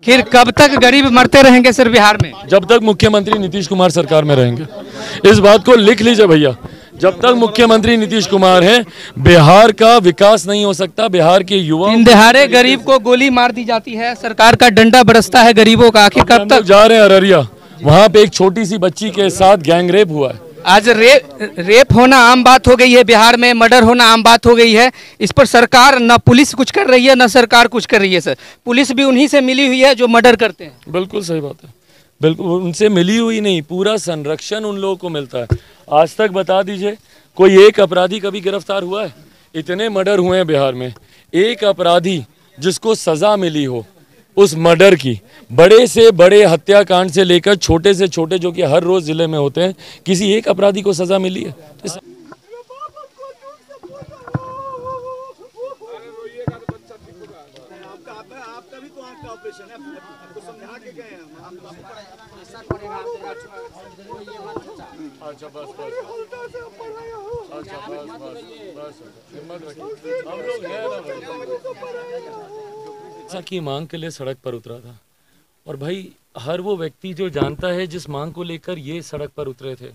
आखिर कब तक गरीब मरते रहेंगे सर बिहार में? जब तक मुख्यमंत्री नीतीश कुमार सरकार में रहेंगे। इस बात को लिख लीजिए भैया, जब तक मुख्यमंत्री नीतीश कुमार हैं बिहार का विकास नहीं हो सकता। बिहार के युवा दिन दहाड़े गरीब को गोली मार दी जाती है, सरकार का डंडा बरसता है गरीबों का, आखिर कब तक? जा रहे हैं अररिया, वहाँ पे एक छोटी सी बच्ची के साथ गैंग रेप हुआ है। आज रेप होना आम बात हो गई है बिहार में, मर्डर होना आम बात हो गई है। इस पर सरकार न पुलिस कुछ कर रही है न सरकार कुछ कर रही है। सर पुलिस भी उन्हीं से मिली हुई है जो मर्डर करते हैं। बिल्कुल सही बात है, बिल्कुल उनसे मिली हुई नहीं, पूरा संरक्षण उन लोगों को मिलता है। आज तक बता दीजिए कोई एक अपराधी कभी गिरफ्तार हुआ है? इतने मर्डर हुए हैं बिहार में, एक अपराधी जिसको सजा मिली हो उस मर्डर की, बड़े से बड़े हत्याकांड से लेकर छोटे से छोटे जो कि हर रोज जिले में होते हैं, किसी एक अपराधी को सजा मिली है? अच्छा बस बस अच्छा बस बस बस हिम्मत रखिए, हम लोग हैं ना भाई। की मांग के लिए सड़क पर उतरा था और भाई हर वो व्यक्ति जो जानता है जिस मांग को लेकर ये सड़क पर उतरे थे,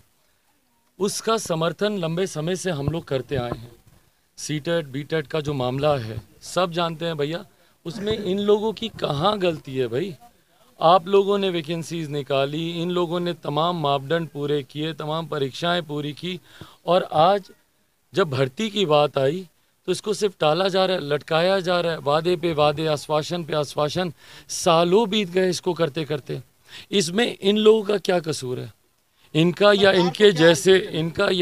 उसका समर्थन लंबे समय से हम लोग करते आए हैं। सीटेट बीटेट का जो मामला है सब जानते हैं भैया, उसमें इन लोगों की कहाँ गलती है भाई? आप लोगों ने वैकेंसीज निकाली, इन लोगों ने तमाम मापदंड पूरे किए, तमाम परीक्षाएं पूरी की, और आज जब भर्ती की बात आई तो इसको सिर्फ टाला जा रहा है, लटकाया जा रहा है, वादे पे वादे, आश्वासन पे आश्वासन, सालों बीत गए इसको करते करते। इसमें इन लोगों का क्या कसूर है? इनका या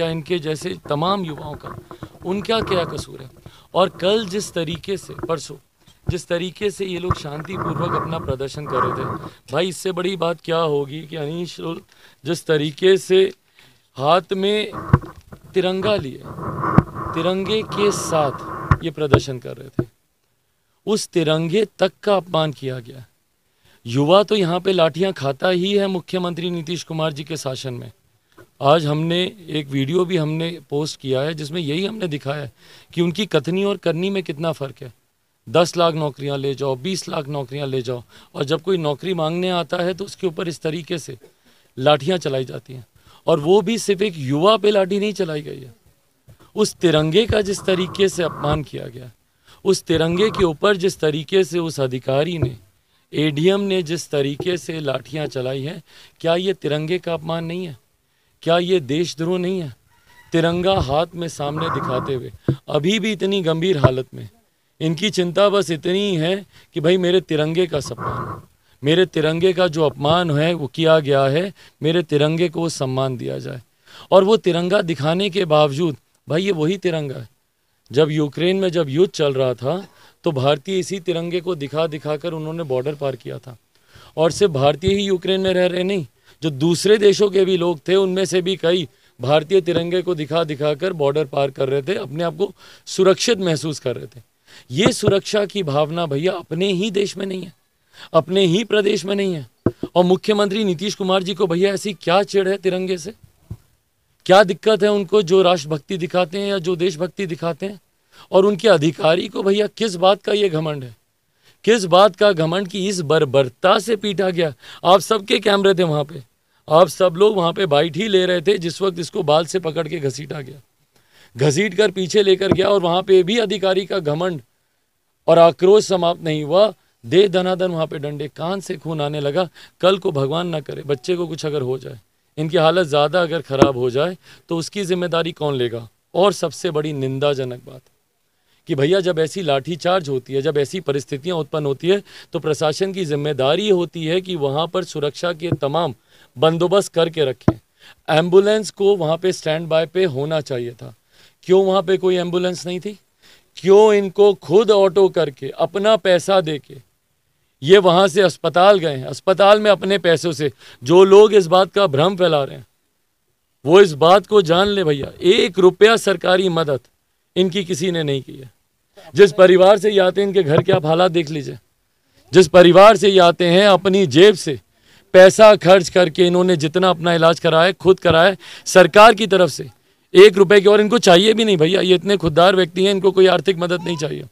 इनके जैसे तमाम युवाओं का, उनका क्या कसूर है? और कल जिस तरीके से, परसों जिस तरीके से ये लोग शांतिपूर्वक अपना प्रदर्शन कर रहे थे, भाई इससे बड़ी बात क्या होगी कि अनीश जिस तरीके से हाथ में तिरंगा लिए, तिरंगे के साथ ये प्रदर्शन कर रहे थे, उस तिरंगे तक का अपमान किया गया। युवा तो यहाँ पे लाठियाँ खाता ही है मुख्यमंत्री नीतीश कुमार जी के शासन में। आज हमने एक वीडियो भी हमने पोस्ट किया है जिसमें यही हमने दिखाया है कि उनकी कथनी और करनी में कितना फ़र्क है। 10 लाख नौकरियां ले जाओ, 20 लाख नौकरियां ले जाओ, और जब कोई नौकरी मांगने आता है तो उसके ऊपर इस तरीके से लाठियां चलाई जाती हैं। और वो भी सिर्फ एक युवा पे लाठी नहीं चलाई गई है, उस तिरंगे का जिस तरीके से अपमान किया गया, उस तिरंगे के ऊपर जिस तरीके से उस अधिकारी ने, एडीएम ने जिस तरीके से लाठियां चलाई हैं, क्या ये तिरंगे का अपमान नहीं है? क्या ये देशद्रोह नहीं है? तिरंगा हाथ में सामने दिखाते हुए अभी भी इतनी गंभीर हालत में इनकी चिंता बस इतनी है कि भाई मेरे तिरंगे का सम्मान हो, मेरे तिरंगे का जो अपमान है वो किया गया है, मेरे तिरंगे को सम्मान दिया जाए। और वो तिरंगा दिखाने के बावजूद भाई ये वही तिरंगा है, जब यूक्रेन में जब युद्ध चल रहा था तो भारतीय इसी तिरंगे को दिखा दिखा कर उन्होंने बॉर्डर पार किया था। और सिर्फ भारतीय ही यूक्रेन में रह रहे नहीं, जो दूसरे देशों के भी लोग थे उनमें से भी कई भारतीय तिरंगे को दिखा दिखा कर बॉर्डर पार कर रहे थे, अपने आप को सुरक्षित महसूस कर रहे थे। ये सुरक्षा की भावना भैया अपने ही देश में नहीं है, अपने ही प्रदेश में नहीं है। और मुख्यमंत्री नीतीश कुमार जी को भैया ऐसी क्या चिढ़ है तिरंगे से? क्या दिक्कत है उनको जो राष्ट्रभक्ति दिखाते हैं या जो देशभक्ति दिखाते हैं? और उनके अधिकारी को भैया किस बात का ये घमंड है? किस बात का घमंड कि इस बर्बरता से पीटा गया? आप सबके कैमरे थे वहाँ पे, आप सब लोग वहाँ पे बाइट ही ले रहे थे जिस वक्त इसको बाल से पकड़ के घसीटा गया, घसीट कर पीछे लेकर गया। और वहाँ पे भी अधिकारी का घमंड और आक्रोश समाप्त नहीं हुआ, दे दनादन वहाँ पे डंडे, कान से खून आने लगा। कल को भगवान ना करे बच्चे को कुछ अगर हो जाए, इनकी हालत ज़्यादा अगर ख़राब हो जाए तो उसकी जिम्मेदारी कौन लेगा? और सबसे बड़ी निंदाजनक बात कि भैया जब ऐसी लाठीचार्ज होती है, जब ऐसी परिस्थितियाँ उत्पन्न होती है तो प्रशासन की जिम्मेदारी होती है कि वहाँ पर सुरक्षा के तमाम बंदोबस्त करके रखें। एम्बुलेंस को वहाँ पे स्टैंड बाय पे होना चाहिए था, क्यों वहाँ पे कोई एम्बुलेंस नहीं थी? क्यों इनको खुद ऑटो करके अपना पैसा देके ये वहाँ से अस्पताल गए हैं? अस्पताल में अपने पैसों से जो लोग इस बात का भ्रम फैला रहे हैं वो इस बात को जान ले भैया, 1 रुपया सरकारी मदद इनकी किसी ने नहीं की है। जिस परिवार से ये आते हैं इनके घर के आप हालात देख लीजिए, जिस परिवार से ये आते हैं अपनी जेब से पैसा खर्च करके इन्होंने जितना अपना इलाज कराया खुद कराया सरकार की तरफ से 1 रुपए की, और इनको चाहिए भी नहीं भैया, ये इतने खुददार व्यक्ति हैं, इनको कोई आर्थिक मदद नहीं चाहिए।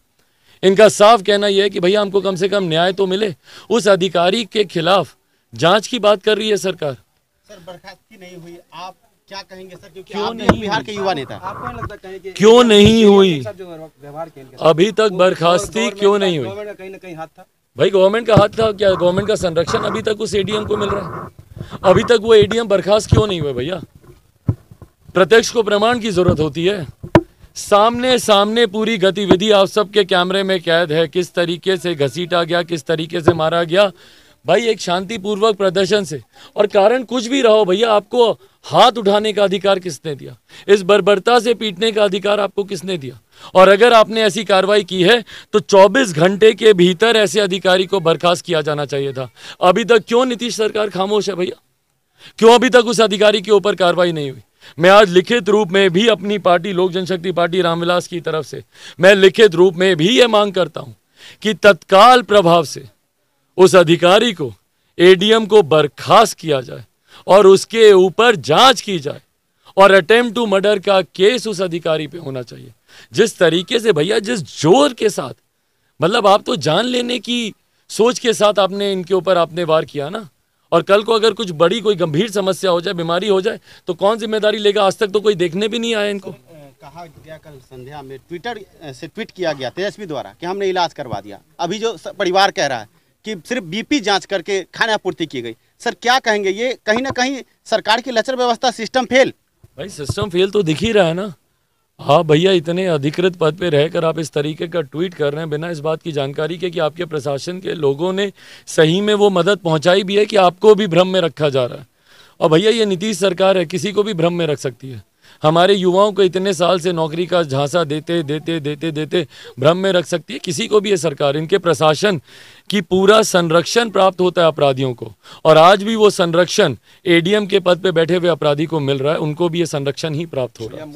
इनका साफ कहना यह है कि भैया हमको कम से कम न्याय तो मिले। उस अधिकारी के खिलाफ जांच की बात कर रही है सरकार। सर बर्खास्तगी नहीं हुई, आप क्या कहेंगे सर? क्योंकि क्यों आप नहीं बिहार के युवा नेता, आपको नहीं लगता कहीं कि क्यों नहीं हुई? व्यवहार के इनके अभी तक बर्खास्ती क्यों नहीं हुई? गवर्नमेंट का कहीं ना कहीं हाथ था। भाई गवर्नमेंट का हाथ था क्या? गवर्नमेंट का संरक्षण अभी तक उस एडीएम को मिल रहा है। अभी तक वो एडीएम बर्खास्त क्यों नहीं हुए भैया? प्रत्यक्ष को प्रमाण की जरूरत होती है। सामने सामने पूरी गतिविधि आप सबके कैमरे में कैद है, किस तरीके से घसीटा गया, किस तरीके से मारा गया भाई, एक शांतिपूर्वक प्रदर्शन से। और कारण कुछ भी रहो भैया, आपको हाथ उठाने का अधिकार किसने दिया? इस बर्बरता से पीटने का अधिकार आपको किसने दिया? और अगर आपने ऐसी कार्रवाई की है तो 24 घंटे के भीतर ऐसे अधिकारी को बर्खास्त किया जाना चाहिए था। अभी तक क्यों नीतीश सरकार खामोश है भैया? क्यों अभी तक उस अधिकारी के ऊपर कार्रवाई नहीं हुई? मैं आज लिखित रूप में भी अपनी पार्टी लोक जनशक्ति पार्टी रामविलास की तरफ से मैं लिखित रूप में भी ये मांग करता हूं कि तत्काल प्रभाव से उस अधिकारी को, एडीएम को बर्खास्त किया जाए और उसके ऊपर जांच की जाए और अटेम्प्ट टू मर्डर का केस उस अधिकारी पे होना चाहिए। जिस तरीके से भैया, जिस जोर के साथ, मतलब आप तो जान लेने की सोच के साथ आपने इनके ऊपर आपने वार किया ना। और कल को अगर कुछ बड़ी कोई गंभीर समस्या हो जाए, बीमारी हो जाए, तो कौन जिम्मेदारी लेगा? आज तक तो कोई देखने भी नहीं आया इनको। कहा गया कल संध्या में ट्विटर से ट्वीट किया गया तेजस्वी द्वारा कि हमने इलाज करवा दिया। अभी जो परिवार कह रहा है कि सिर्फ बीपी जांच करके खाना आपूर्ति की गई। सर क्या कहेंगे, ये कहीं ना कहीं सरकार की लचर व्यवस्था, सिस्टम फेल? भाई सिस्टम फेल तो दिख ही रहा है ना। हाँ भैया, इतने अधिकृत पद पे रहकर आप इस तरीके का ट्वीट कर रहे हैं बिना इस बात की जानकारी के कि आपके प्रशासन के लोगों ने सही में वो मदद पहुंचाई भी है कि आपको भी भ्रम में रखा जा रहा है। और भैया ये नीतीश सरकार है, किसी को भी भ्रम में रख सकती है। हमारे युवाओं को इतने साल से नौकरी का झांसा देते देते देते देते भ्रम में रख सकती है किसी को भी ये सरकार। इनके प्रशासन की पूरा संरक्षण प्राप्त होता है अपराधियों को, और आज भी वो संरक्षण एडीएम के पद पे बैठे हुए अपराधी को मिल रहा है, उनको भी ये संरक्षण ही प्राप्त हो रहा है।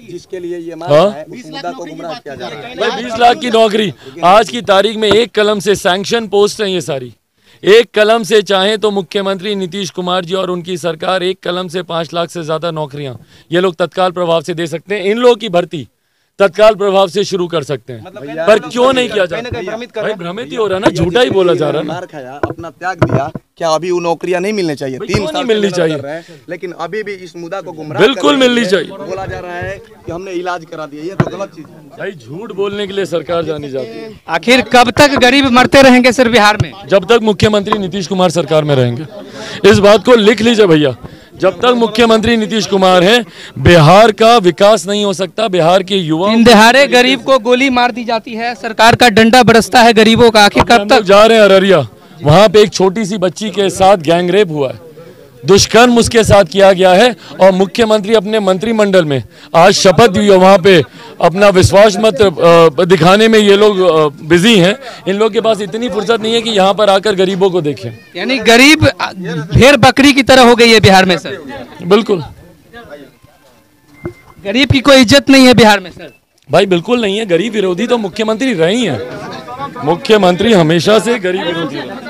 जिसके लिए ये मांग है, उस मुद्दा को गुमराह किया जा रहा है। भाई 20 लाख की नौकरी आज की तारीख में एक कलम से सैंक्शन पोस्ट हैं ये सारी। एक कलम से चाहे तो मुख्यमंत्री नीतीश कुमार जी और उनकी सरकार एक कलम से 5 लाख से ज्यादा नौकरियां ये लोग तत्काल प्रभाव से दे सकते हैं। इन लोगों की भर्ती तत्काल प्रभाव से शुरू कर सकते हैं, पर क्यों नहीं किया जा रहा? भाई भ्रमित ही हो रहा है ना, झूठा ही बोला जा रहा है। मार खाया, अपना त्याग दिया, क्या अभी वो नौकरियां नहीं मिलनी चाहिए? 3 साल मिलनी चाहिए, लेकिन अभी भी इस मुद्दा को गुमराह बिल्कुल मिलनी चाहिए। बोला जा रहा है कि हमने इलाज करा दिया, ये तो गलत चीज है। भाई झूठ बोलने के लिए सरकार जानी जाती है। आखिर कब तक गरीब मरते रहेंगे सर बिहार में? जब तक मुख्यमंत्री नीतीश कुमार सरकार में रहेंगे। इस बात को लिख लीजिए भैया, जब तक मुख्यमंत्री नीतीश कुमार हैं बिहार का विकास नहीं हो सकता। बिहार के युवा इन दिहाड़े गरीब को गोली मार दी जाती है, सरकार का डंडा बरसता है गरीबों का। आखिर कब तक? जा रहे हैं अररिया, वहां पे एक छोटी सी बच्ची के साथ गैंगरेप हुआ है, दुष्कर्म उसके साथ किया गया है, और मुख्यमंत्री अपने मंत्रिमंडल में आज शपथ ली है। वहां पे अपना विश्वास मत दिखाने में ये लोग बिजी हैं। इन लोग के पास इतनी फुर्सत नहीं है कि यहाँ पर आकर गरीबों को देखें। यानी गरीब भेड़ बकरी की तरह हो गई है बिहार में सर। बिल्कुल, गरीब की कोई इज्जत नहीं है बिहार में सर। भाई बिल्कुल नहीं है। गरीब विरोधी तो मुख्यमंत्री रहे ही हैं। मुख्यमंत्री हमेशा से गरीब विरोधी रहे।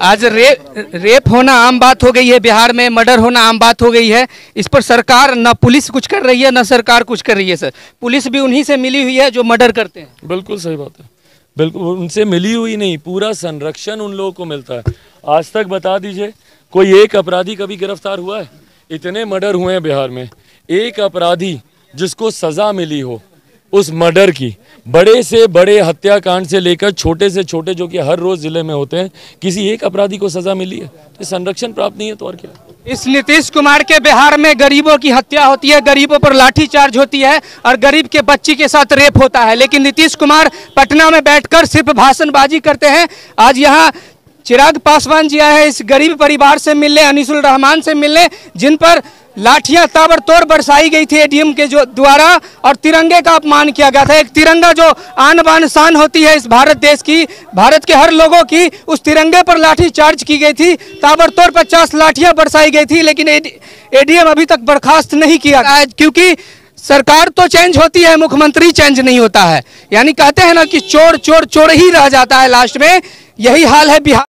आज रेप होना आम बात हो गई है बिहार में, मर्डर होना आम बात हो गई है। इस पर सरकार न पुलिस कुछ कर रही है न सरकार कुछ कर रही है सर। पुलिस भी उन्हीं से मिली हुई है जो मर्डर करते हैं। बिल्कुल सही बात है, बिल्कुल उनसे मिली हुई नहीं, पूरा संरक्षण उन लोगों को मिलता है। आज तक बता दीजिए कोई एक अपराधी कभी गिरफ्तार हुआ है? इतने मर्डर हुए हैं बिहार में, एक अपराधी जिसको सजा मिली हो उस मर्डर की, बड़े से बड़े हत्याकांड से लेकर छोटे से छोटे जो कि हर रोज जिले में होते हैं, किसी एक अपराधी को सजा मिली है? तो संरक्षण प्राप्त नहीं है तो और क्या? इस नीतीश कुमार के बिहार में गरीबों की हत्या होती है, गरीबों पर लाठीचार्ज होती है और गरीब के बच्ची के साथ रेप होता है, लेकिन नीतीश कुमार पटना में बैठकर सिर्फ भाषणबाजी करते हैं। आज यहाँ चिराग पासवान जी आए हैं इस गरीब परिवार से मिलने, अनीसुल रहमान से मिलने, जिन पर लाठियां ताबड़तोड़ बरसाई गई थी एडीएम के जो द्वारा और तिरंगे का अपमान किया गया था। एक तिरंगा जो आन बान शान होती है इस भारत देश की, भारत के हर लोगों की, उस तिरंगे पर लाठी चार्ज की गई थी, ताबड़तोड़ 50 लाठियां बरसाई गई थी, लेकिन एडीएम अभी तक बर्खास्त नहीं किया गया, क्योंकि सरकार तो चेंज होती है, मुख्यमंत्री चेंज नहीं होता है। यानी कहते हैं ना कि चोर चोर चोर ही रह जाता है लास्ट में। यही हाल है बिहार।